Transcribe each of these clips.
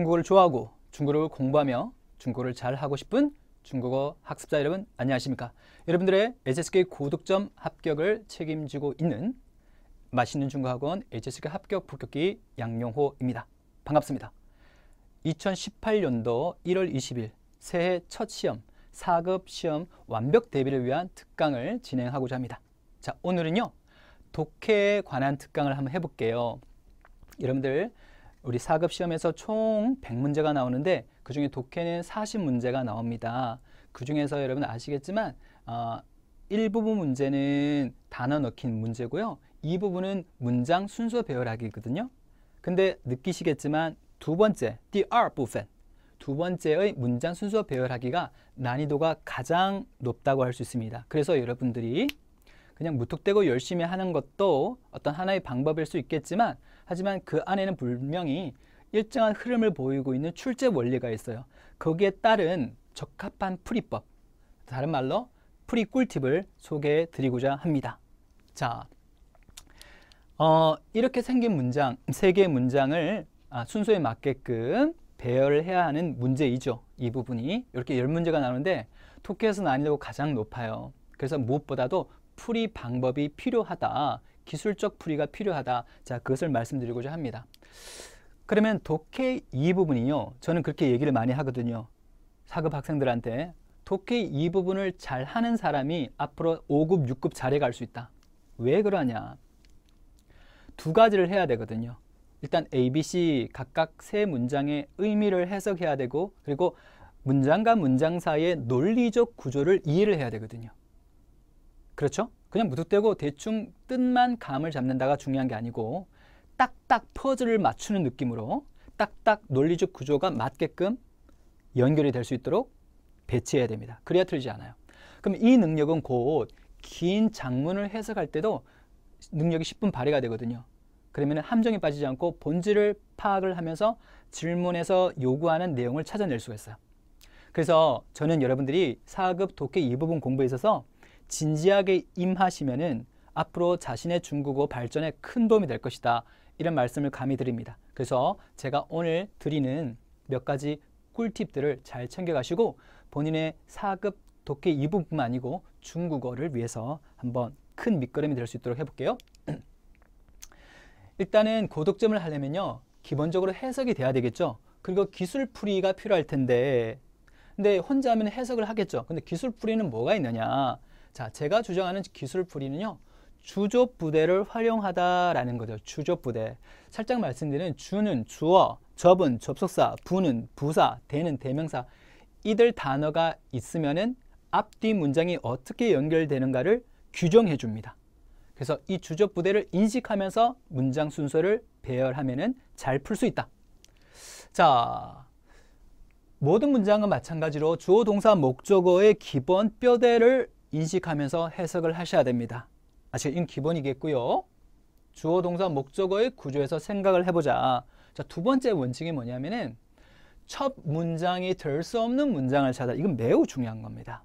중국어를 좋아하고 중국어를 공부하며 중국어를 잘하고 싶은 중국어 학습자 여러분 안녕하십니까? 여러분들의 HSK 고득점 합격을 책임지고 있는 맛있는 중국어학원 HSK 합격 불격기 양용호입니다. 반갑습니다. 2018년도 1월 20일 새해 첫 시험 4급 시험 완벽 대비를 위한 특강을 진행하고자 합니다. 자, 오늘은요 독해에 관한 특강을 한번 해볼게요. 여러분들 우리 4급 시험에서 총 100문제가 나오는데 그 중에 독해는 40문제가 나옵니다. 그 중에서 여러분 아시겠지만 일부분 문제는 단어 넣기 문제고요. 이 부분은 문장 순서 배열하기거든요. 근데 느끼시겠지만 두 번째,第二部分, 두 번째의 문장 순서 배열하기가 난이도가 가장 높다고 할 수 있습니다. 그래서 여러분들이 그냥 무턱대고 열심히 하는 것도 어떤 하나의 방법일 수 있겠지만 하지만 그 안에는 분명히 일정한 흐름을 보이고 있는 출제 원리가 있어요. 거기에 따른 적합한 풀이법, 다른 말로 풀이 꿀팁을 소개해 드리고자 합니다. 자, 이렇게 생긴 문장, 3개의 문장을 순서에 맞게끔 배열을 해야 하는 문제이죠. 이 부분이 이렇게 10문제가 나오는데 독해에서 난이도가 가장 높아요. 그래서 무엇보다도 풀이 방법이 필요하다, 기술적 풀이가 필요하다. 자, 그것을 말씀드리고자 합니다. 그러면 독해 이 부분이요, 저는 그렇게 얘기를 많이 하거든요. 4급 학생들한테 독해 이 부분을 잘 하는 사람이 앞으로 5급, 6급 잘해 갈 수 있다. 왜 그러냐? 두 가지를 해야 되거든요. 일단 A, B, C 각각 세 문장의 의미를 해석해야 되고, 그리고 문장과 문장 사이의 논리적 구조를 이해를 해야 되거든요. 그렇죠? 그냥 무턱대고 대충 뜻만 감을 잡는다가 중요한 게 아니고 딱딱 퍼즐을 맞추는 느낌으로 딱딱 논리적 구조가 맞게끔 연결이 될 수 있도록 배치해야 됩니다. 그래야 틀리지 않아요. 그럼 이 능력은 곧 긴 장문을 해석할 때도 능력이 10분 발휘가 되거든요. 그러면 함정에 빠지지 않고 본질을 파악을 하면서 질문에서 요구하는 내용을 찾아낼 수가 있어요. 그래서 저는 여러분들이 4급 독해 이 부분 공부에 있어서 진지하게 임하시면은 앞으로 자신의 중국어 발전에 큰 도움이 될 것이다. 이런 말씀을 감히 드립니다. 그래서 제가 오늘 드리는 몇 가지 꿀팁들을 잘 챙겨가시고 본인의 4급 독해 이 부분뿐만 아니고 중국어를 위해서 한번 큰 밑거름이 될 수 있도록 해볼게요. 일단은 고득점을 하려면요 기본적으로 해석이 돼야 되겠죠. 그리고 기술풀이가 필요할 텐데 근데 혼자 하면 해석을 하겠죠. 근데 기술풀이는 뭐가 있느냐? 자, 제가 주장하는 기술풀이는요 주조부대를 활용하다라는 거죠. 주조부대. 살짝 말씀드리는 주는 주어, 접은 접속사, 부는 부사, 대는 대명사. 이들 단어가 있으면은 앞뒤 문장이 어떻게 연결되는가를 규정해 줍니다. 그래서 이 주조부대를 인식하면서 문장 순서를 배열하면은 잘 풀 수 있다. 자, 모든 문장과 마찬가지로 주어, 동사, 목적어의 기본 뼈대를 인식하면서 해석을 하셔야 됩니다. 이건 기본이겠고요. 주어, 동사, 목적어의 구조에서 생각을 해보자. 자, 두 번째 원칙이 뭐냐면은 첫 문장이 될 수 없는 문장을 찾아. 이건 매우 중요한 겁니다.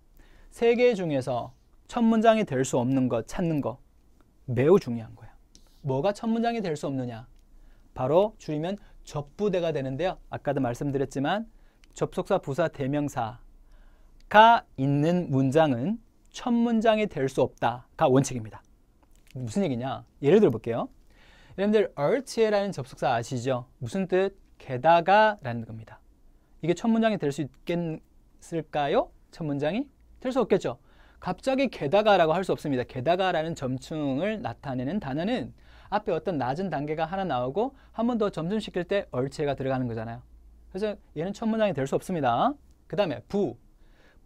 3개 중에서 첫 문장이 될 수 없는 것 찾는 거 매우 중요한 거예요. 뭐가 첫 문장이 될 수 없느냐? 바로 줄이면 접부대가 되는데요. 아까도 말씀드렸지만 접속사, 부사, 대명사가 있는 문장은 첫 문장이 될 수 없다가 원칙입니다. 무슨 얘기냐? 예를 들어 볼게요. 여러분들 어체라는 접속사 아시죠? 무슨 뜻? 게다가 라는 겁니다. 이게 첫 문장이 될 수 있겠을까요? 첫 문장이? 될 수 없겠죠. 갑자기 게다가라고 할 수 없습니다. 게다가라는 점층을 나타내는 단어는 앞에 어떤 낮은 단계가 하나 나오고 한 번 더 점점시킬 때 얼체가 들어가는 거잖아요. 그래서 얘는 첫 문장이 될 수 없습니다. 그 다음에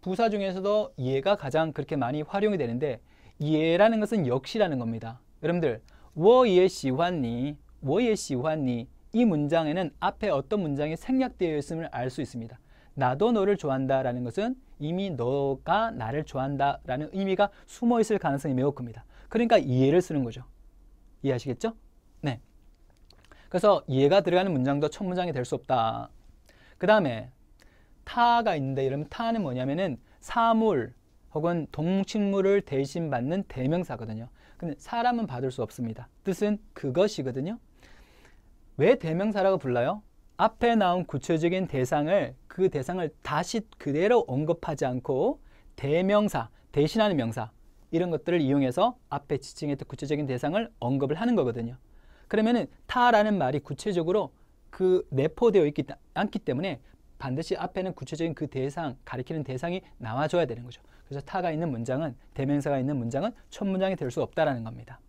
부사 중에서도 얘가 가장 그렇게 많이 활용이 되는데 얘라는 것은 역시라는 겁니다. 여러분들 我也喜欢你, 我也喜欢你 이 문장에는 앞에 어떤 문장이 생략되어 있음을 알 수 있습니다. 나도 너를 좋아한다 라는 것은 이미 너가 나를 좋아한다 라는 의미가 숨어 있을 가능성이 매우 큽니다. 그러니까 얘를 쓰는 거죠. 이해하시겠죠? 네. 그래서 얘가 들어가는 문장도 첫 문장이 될 수 없다. 그 다음에 타가 있는데 여러분 타는 뭐냐면은 사물 혹은 동식물을 대신 받는 대명사거든요. 근데 사람은 받을 수 없습니다. 뜻은 그것이거든요. 왜 대명사라고 불러요? 앞에 나온 구체적인 대상을 그 대상을 다시 그대로 언급하지 않고 대명사, 대신하는 명사 이런 것들을 이용해서 앞에 지칭했던 구체적인 대상을 언급을 하는 거거든요. 그러면은 타라는 말이 구체적으로 그 내포되어 있지 않기 때문에 반드시 앞에는 구체적인 그 대상, 가리키는 대상이 나와줘야 되는 거죠. 그래서 타가 있는 문장은, 대명사가 있는 문장은 첫 문장이 될 수 없다라는 겁니다.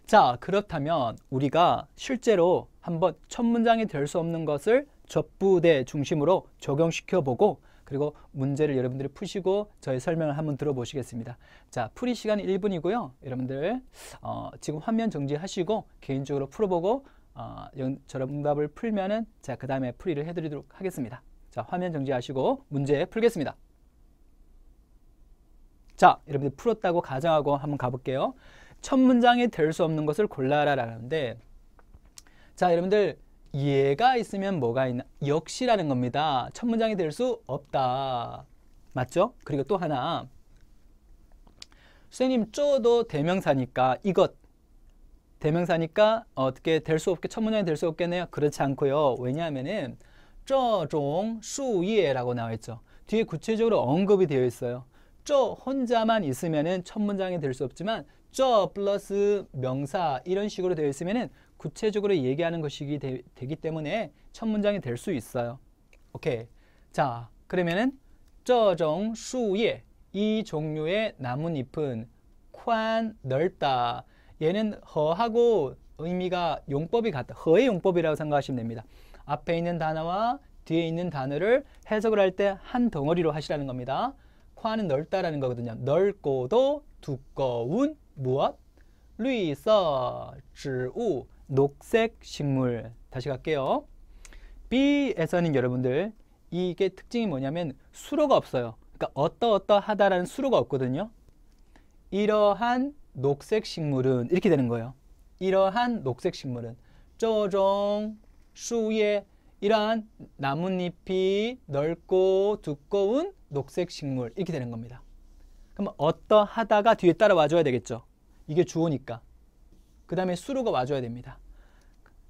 자, 그렇다면 우리가 실제로 한번 첫 문장이 될 수 없는 것을 접부대 중심으로 적용시켜 보고 그리고 문제를 여러분들이 푸시고 저의 설명을 한번 들어보시겠습니다. 자, 풀이 시간 1분이고요. 여러분들 지금 화면 정지하시고 개인적으로 풀어보고 정답을 풀면은 자, 그 다음에 풀이를 해드리도록 하겠습니다. 자, 화면 정지하시고 문제 풀겠습니다. 자, 여러분들 풀었다고 가정하고 한번 가볼게요. 첫 문장이 될 수 없는 것을 골라라 라는데, 자, 여러분들 얘가 있으면 뭐가 있나? 역시라는 겁니다. 첫 문장이 될 수 없다. 맞죠? 그리고 또 하나, 선생님 쪼도 대명사니까 이것 대명사니까 어떻게 될 수 없게 첫 문장이 될 수 없겠네요. 그렇지 않고요. 왜냐하면은 这种树叶라고 나와 있죠. 뒤에 구체적으로 언급이 되어 있어요. 这 혼자만 있으면은 첫 문장이 될 수 없지만 这 플러스 명사 이런 식으로 되어 있으면은 구체적으로 얘기하는 것이기 되기 때문에 첫 문장이 될 수 있어요. 오케이. 자, 그러면은 这种树叶 이 종류의 나뭇잎은宽 넓다. 얘는 허하고 의미가 용법이 같다. 허의 용법이라고 생각하시면 됩니다. 앞에 있는 단어와 뒤에 있는 단어를 해석을 할 때 한 덩어리로 하시라는 겁니다.宽은 넓다라는 거거든요. 넓고도 두꺼운 무엇? 绿色植物 녹색 식물. 다시 갈게요. B에서는 여러분들 이게 특징이 뭐냐면 수로가 없어요. 그러니까 어떠하다라는 수로가 없거든요. 이러한 녹색 식물은 이렇게 되는 거예요. 이러한 녹색 식물은 这种树叶 이러한 나뭇잎이 넓고 두꺼운 녹색 식물 이렇게 되는 겁니다. 그럼 어떠하다가 뒤에 따라와줘야 되겠죠. 이게 주어니까. 그 다음에 수로가 와줘야 됩니다.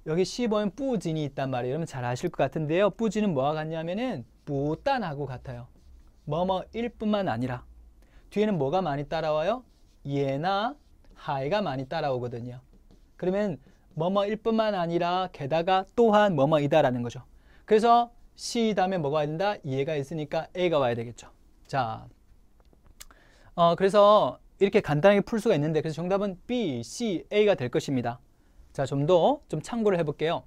여기 10번 뿌진이 있단 말이에요. 여러분 잘 아실 것 같은데요. 뿌진은 뭐와 같냐면은 부단하고 같아요. 뭐뭐일 뿐만 아니라 뒤에는 뭐가 많이 따라와요? 예나 하이가 많이 따라오거든요. 그러면 뭐뭐일 뿐만 아니라 게다가 또한 뭐뭐이다라는 거죠. 그래서 C 다음에 뭐가 와야 된다? 예가 있으니까 A가 와야 되겠죠. 자, 그래서 이렇게 간단하게 풀 수가 있는데 그래서 정답은 B, C, A가 될 것입니다. 자, 좀 더 좀 참고를 해볼게요.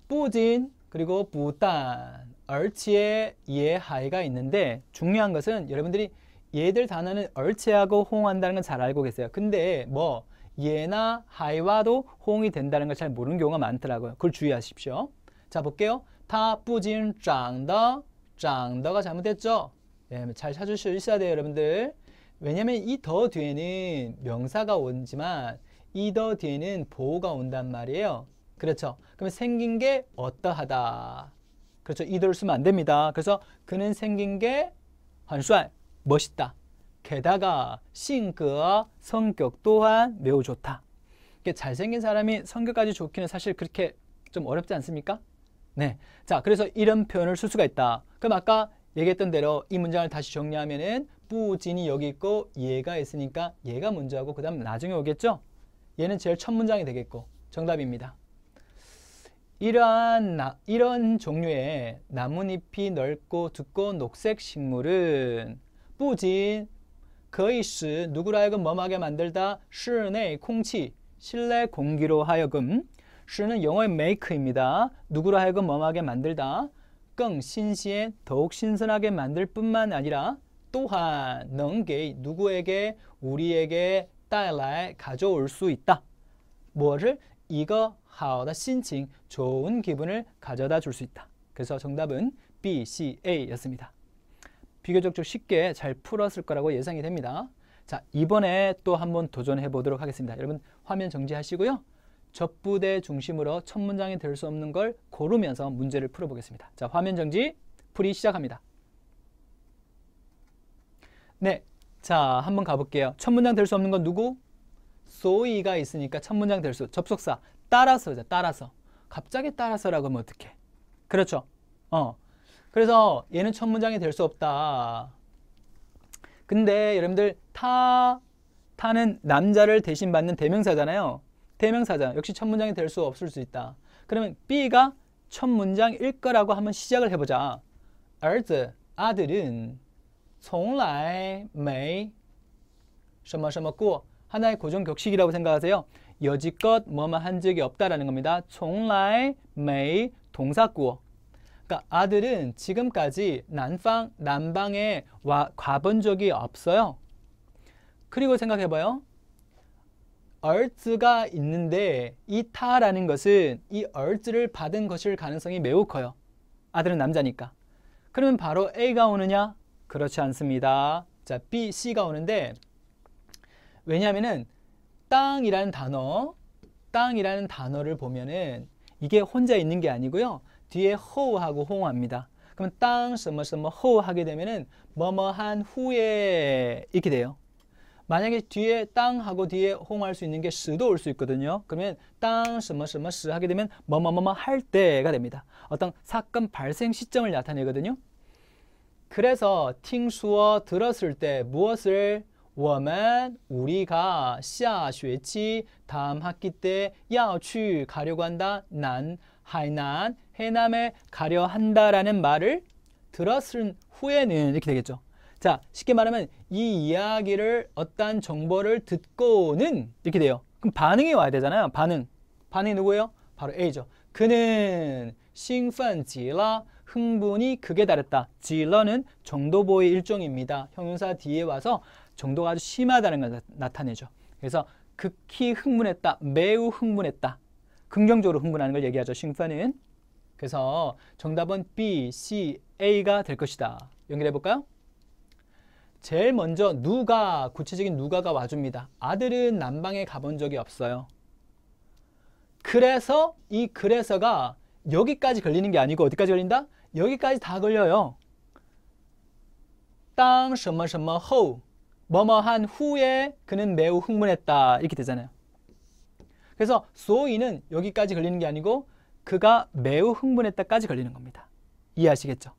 뿌진 그리고 부단, 얼치에 예, 하이가 있는데 중요한 것은 여러분들이 얘들 단어는 얼치하고 호응한다는 건 잘 알고 계세요. 근데 뭐 예나 하이와도 호응이 된다는 걸 잘 모르는 경우가 많더라고요. 그걸 주의하십시오. 자, 볼게요. 它不仅长得 长得가 잘못됐죠? 네, 잘 찾으실 수 있어야 돼요, 여러분들. 왜냐면 이 더 뒤에는 명사가 오지만 이 더 뒤에는 보호가 온단 말이에요. 그렇죠? 그러면 생긴 게 어떠하다. 그렇죠? 이 더를 쓰면 안 됩니다. 그래서 그는 생긴 게 很帅, 멋있다. 게다가 性格, 성격 또한 매우 좋다. 잘생긴 사람이 성격까지 좋기는 사실 그렇게 좀 어렵지 않습니까? 네. 자, 그래서 이런 표현을 쓸 수가 있다. 그럼 아까 얘기했던 대로 이 문장을 다시 정리하면은 뿌진이 여기 있고 얘가 있으니까 얘가 먼저 하고 그 다음 나중에 오겠죠? 얘는 제일 첫 문장이 되겠고 정답입니다. 이런 종류의 나뭇잎이 넓고 두꺼운 녹색 식물은 뿌진, 可以使 누구로 하여금 뭐하게 만들다 室内空气 실내 공기로 하여금 使는 영어의 make입니다. 누구로 하여금 뭐하게 만들다 更新鲜 더욱 신선하게 만들 뿐만 아니라 또한 能给 누구에게 우리에게 带来 가져올 수 있다. 뭐를? 이거 好的心情 좋은 기분을 가져다 줄 수 있다. 그래서 정답은 B, C, A였습니다. 비교적 좀 쉽게 잘 풀었을 거라고 예상이 됩니다. 자, 이번에 또 한번 도전해 보도록 하겠습니다. 여러분 화면 정지하시고요. 접부대 중심으로 첫 문장이 될 수 없는 걸 고르면서 문제를 풀어보겠습니다. 자, 화면 정지, 풀이 시작합니다. 네, 자, 한번 가볼게요. 첫 문장 될 수 없는 건 누구? 소이가 있으니까 첫 문장 될 수. 접속사 따라서죠. 따라서. 갑자기 따라서라고 하면 어떡해? 그렇죠. 그래서 얘는 첫 문장이 될 수 없다. 근데 여러분들 타는 남자를 대신 받는 대명사잖아요. 대명사잖아. 역시 첫 문장이 될 수 없을 수 있다. 그러면 B가 첫 문장일 거라고 한번 시작을 해보자. 儿子 아들은 从来没什么什么过 하나의 고정 격식이라고 생각하세요. 여지껏 뭐만 한 적이 없다라는 겁니다. 从来没 동사구어. 그러니까 아들은 지금까지 남방에 가본 적이 없어요. 그리고 생각해봐요. 儿子가 있는데 이 타라는 것은 이 儿子를 받은 것일 가능성이 매우 커요. 아들은 남자니까. 그러면 바로 A가 오느냐? 그렇지 않습니다. 자, B, C가 오는데 왜냐하면은 땅이라는 단어를 보면은 이게 혼자 있는 게 아니고요. 뒤에 호하고 호응합니다. 그러면 땅, 什么什么 호 하게 되면은 뭐뭐한 후에 이렇게 돼요. 만약에 뒤에 땅하고 뒤에 호응할 수 있는 게 스도 올 수 있거든요. 그러면 땅, 什么什么스 하게 되면 뭐뭐뭐뭐 할 때가 됩니다. 어떤 사건 발생 시점을 나타내거든요. 그래서 听说 들었을 때 무엇을 我们 우리가 下学期 다음 학기 때 要去 가려고 한다. 하이난 해남에 가려 한다라는 말을 들었을 후에는 이렇게 되겠죠. 자, 쉽게 말하면 이 이야기를 어떤 정보를 듣고는 이렇게 돼요. 그럼 반응이 와야 되잖아요. 반응이 누구예요? 바로 A죠. 그는 兴奋极了 흥분이 극에 달했다. 极了는 정도보의 일종입니다. 형용사 뒤에 와서 정도가 아주 심하다는 걸 나타내죠. 그래서 극히 흥분했다. 매우 흥분했다. 긍정적으로 흥분하는 걸 얘기하죠. 兴奋은. 그래서 정답은 B, C, A가 될 것이다. 연결해 볼까요? 제일 먼저 구체적인 누가가 와줍니다. 아들은 남방에 가본 적이 없어요. 그래서 이 그래서가 여기까지 걸리는 게 아니고 어디까지 걸린다? 여기까지 다 걸려요. 땅, 什么什么后 뭐뭐한 후에 그는 매우 흥분했다. 이렇게 되잖아요. 그래서 소이는 여기까지 걸리는 게 아니고 그가 매우 흥분했다까지 걸리는 겁니다. 이해하시겠죠?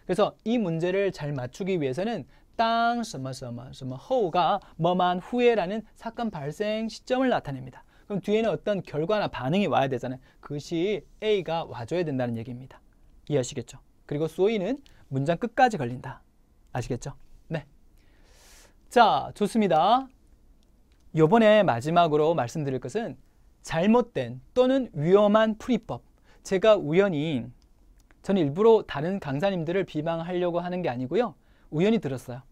그래서 이 문제를 잘 맞추기 위해서는 땅, 什么什么什么 后가 뭐뭐한 후에라는 사건 발생 시점을 나타냅니다. 그럼 뒤에는 어떤 결과나 반응이 와야 되잖아요. 그것이 A가 와줘야 된다는 얘기입니다. 이해하시겠죠? 그리고 소이는 문장 끝까지 걸린다. 아시겠죠? 네. 자, 좋습니다. 요번에 마지막으로 말씀드릴 것은 잘못된 또는 위험한 풀이법. 제가 저는 일부러 다른 강사님들을 비방하려고 하는 게 아니고요. 우연히 들었어요.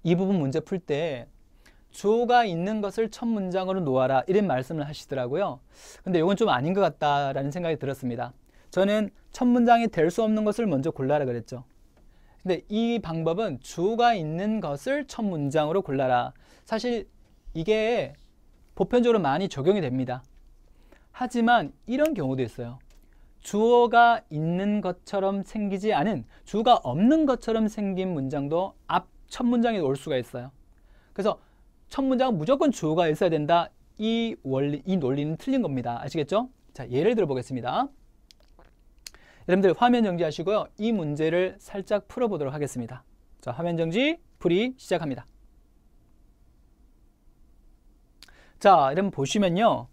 이 부분 문제 풀 때 주어가 있는 것을 첫 문장으로 놓아라 이런 말씀을 하시더라고요. 근데 이건 좀 아닌 것 같다라는 생각이 들었습니다. 저는 첫 문장이 될 수 없는 것을 먼저 골라라 그랬죠. 근데 이 방법은 주어가 있는 것을 첫 문장으로 골라라. 사실 이게 보편적으로 많이 적용이 됩니다. 하지만 이런 경우도 있어요. 주어가 있는 것처럼 생기지 않은 주어가 없는 것처럼 생긴 문장도 첫 문장에 올 수가 있어요. 그래서 첫 문장은 무조건 주어가 있어야 된다. 이 논리는 틀린 겁니다. 아시겠죠? 자, 예를 들어 보겠습니다. 여러분들 화면 정지하시고요. 이 문제를 살짝 풀어보도록 하겠습니다. 자, 화면 정지, 풀이 시작합니다. 자, 여러분 보시면요.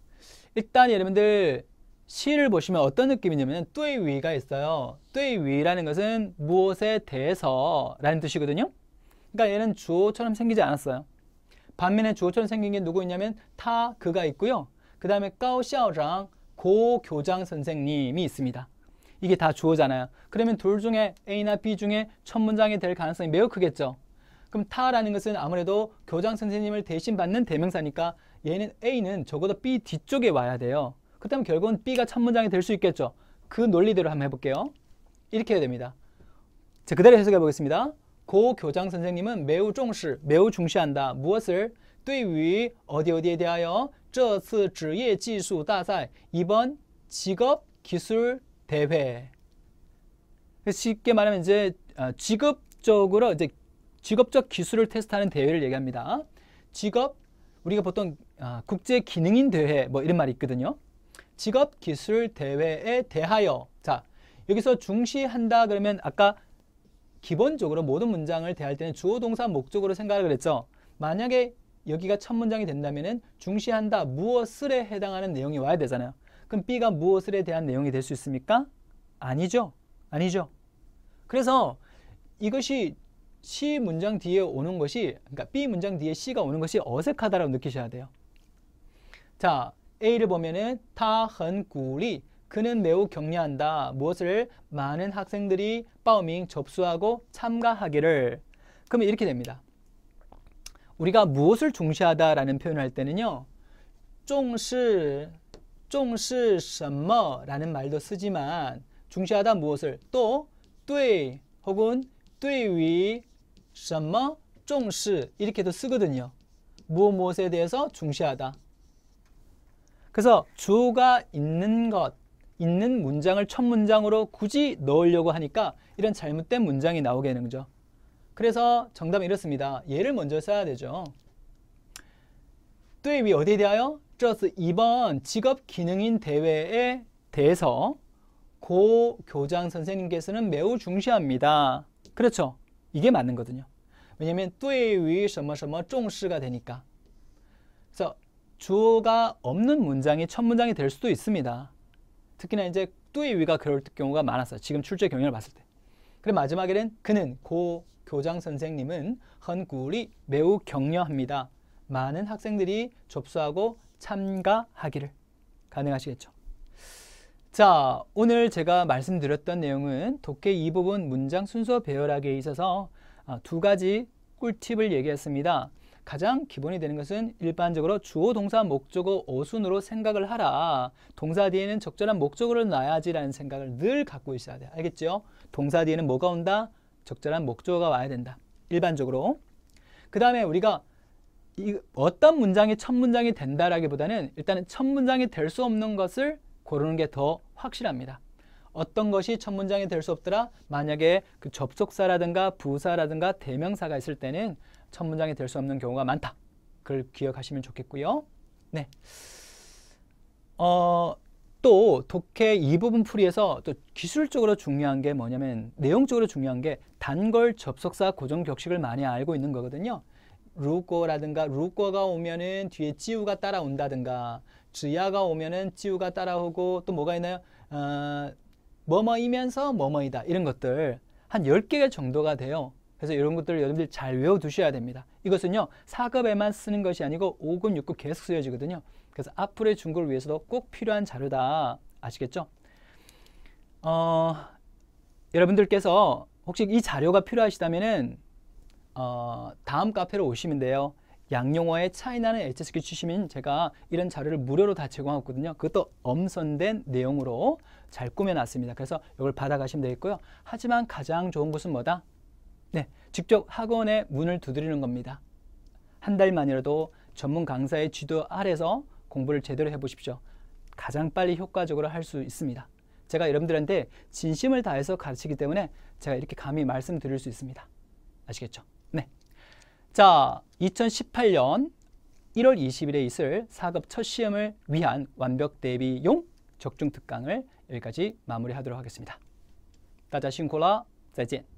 일단 여러분들 시를 보시면 어떤 느낌이냐면 对于가 있어요. 对于라는 것은 무엇에 대해서 라는 뜻이거든요. 그러니까 얘는 주어처럼 생기지 않았어요. 반면에 주어처럼 생긴 게 누구 있냐면 그가 있고요. 그 다음에 高校长 고 교장 선생님이 있습니다. 이게 다 주어잖아요. 그러면 둘 중에 A나 B 중에 첫 문장이 될 가능성이 매우 크겠죠. 그럼 타라는 것은 아무래도 교장 선생님을 대신 받는 대명사니까 A는 적어도 B 뒤쪽에 와야 돼요. 그렇다면 결국은 B가 첫 문장이 될 수 있겠죠. 그 논리대로 한번 해볼게요. 이렇게 해야 됩니다. 자, 그대로 해석해 보겠습니다. 고 교장 선생님은 매우 중시한다. 무엇을? 对于 어디에 대하여 这次职业技术大赛 이번 직업 기술 대회. 쉽게 말하면 이제 직업적 기술을 테스트하는 대회를 얘기합니다. 직업 우리가 보통 국제 기능인 대회 뭐 이런 말이 있거든요. 직업 기술 대회에 대하여. 자, 여기서 중시한다 그러면 아까 기본적으로 모든 문장을 대할 때는 주어 동사 목적으로 생각을 했죠. 만약에 여기가 첫 문장이 된다면은 중시한다 무엇을에 해당하는 내용이 와야 되잖아요. 그럼 B가 무엇을에 대한 내용이 될 수 있습니까? 아니죠. 아니죠. 그래서 이것이 C 문장 뒤에 오는 것이, 그러니까 B 문장 뒤에 C가 오는 것이 어색하다라고 느끼셔야 돼요. 자, A를 보면은 他很鼓励 그는 매우 격려한다. 무엇을? 많은 학생들이报名 접수하고 참가하기를. 그러면 이렇게 됩니다. 우리가 무엇을 중시하다라는 표현을 할 때는요. 重视 什么 라는 말도 쓰지만 중시하다 무엇을? 또 对 혹은 对于什么重视 이렇게도 쓰거든요. 무엇에 대해서 중시하다. 그래서 주어가 있는 것, 있는 문장을 첫 문장으로 굳이 넣으려고 하니까 이런 잘못된 문장이 나오게 되는 거죠. 그래서 정답은 이렇습니다. 얘를 먼저 써야 되죠. 对于 어디에 대하여? 这是 이번 직업 기능인 대회에 대해서 고 교장 선생님께서는 매우 중시합니다. 그렇죠. 이게 맞는 거거든요. 왜냐하면 对于什么什么重视가 되니까. 그래서 주어가 없는 문장이 첫 문장이 될 수도 있습니다. 특히나 이제 对于가 그럴 경우가 많았어요. 지금 출제 경향을 봤을 때. 그리고 마지막에는 그는 고 교장 선생님은 很鼓励 매우 격려합니다. 많은 학생들이 접수하고 참가하기를. 가능하시겠죠? 자, 오늘 제가 말씀드렸던 내용은 독해 이 부분 문장 순서 배열하기에 있어서 두 가지 꿀팁을 얘기했습니다. 가장 기본이 되는 것은 일반적으로 주어, 동사, 목적어, 어순으로 생각을 하라. 동사 뒤에는 적절한 목적어를 놔야지라는 생각을 늘 갖고 있어야 돼요. 알겠죠? 동사 뒤에는 뭐가 온다? 적절한 목적어가 와야 된다. 일반적으로. 그 다음에 우리가 어떤 문장이 첫 문장이 된다라기보다는 일단은 첫 문장이 될 수 없는 것을 고르는 게 더 확실합니다. 어떤 것이 첫 문장이 될 수 없더라? 만약에 그 접속사라든가 부사라든가 대명사가 있을 때는 첫 문장이 될 수 없는 경우가 많다. 그걸 기억하시면 좋겠고요. 네. 또 독해 이 부분 풀이에서 또 기술적으로 중요한 게 뭐냐면 내용적으로 중요한 게 단걸 접속사 고정 격식을 많이 알고 있는 거거든요. 루꼬라든가 루꼬가 오면은 뒤에 찌우가 따라온다든가 즈야가 오면은 찌우가 따라오고 또 뭐가 있나요? 뭐뭐이면서 뭐뭐이다. 이런 것들 한 10개 정도가 돼요. 그래서 이런 것들을 여러분들이 잘 외워두셔야 됩니다. 이것은요. 4급에만 쓰는 것이 아니고 5급, 6급 계속 쓰여지거든요. 그래서 앞으로의 중고를 위해서도 꼭 필요한 자료다. 아시겠죠? 여러분들께서 혹시 이 자료가 필요하시다면은 다음 카페로 오시면 돼요. 양용어의 차이나는 HSK 치시면 제가 이런 자료를 무료로 다 제공하거든요. 그것도 엄선된 내용으로 잘 꾸며놨습니다. 그래서 이걸 받아가시면 되겠고요. 하지만 가장 좋은 것은 뭐다? 네, 직접 학원에 문을 두드리는 겁니다. 한 달만이라도 전문 강사의 지도 아래서 공부를 제대로 해보십시오. 가장 빨리 효과적으로 할 수 있습니다. 제가 여러분들한테 진심을 다해서 가르치기 때문에 제가 이렇게 감히 말씀드릴 수 있습니다. 아시겠죠? 네. 자, 2018년 1월 20일에 있을 4급 첫 시험을 위한 완벽 대비용 적중 특강을 여기까지 마무리하도록 하겠습니다. 大家辛苦了，再见。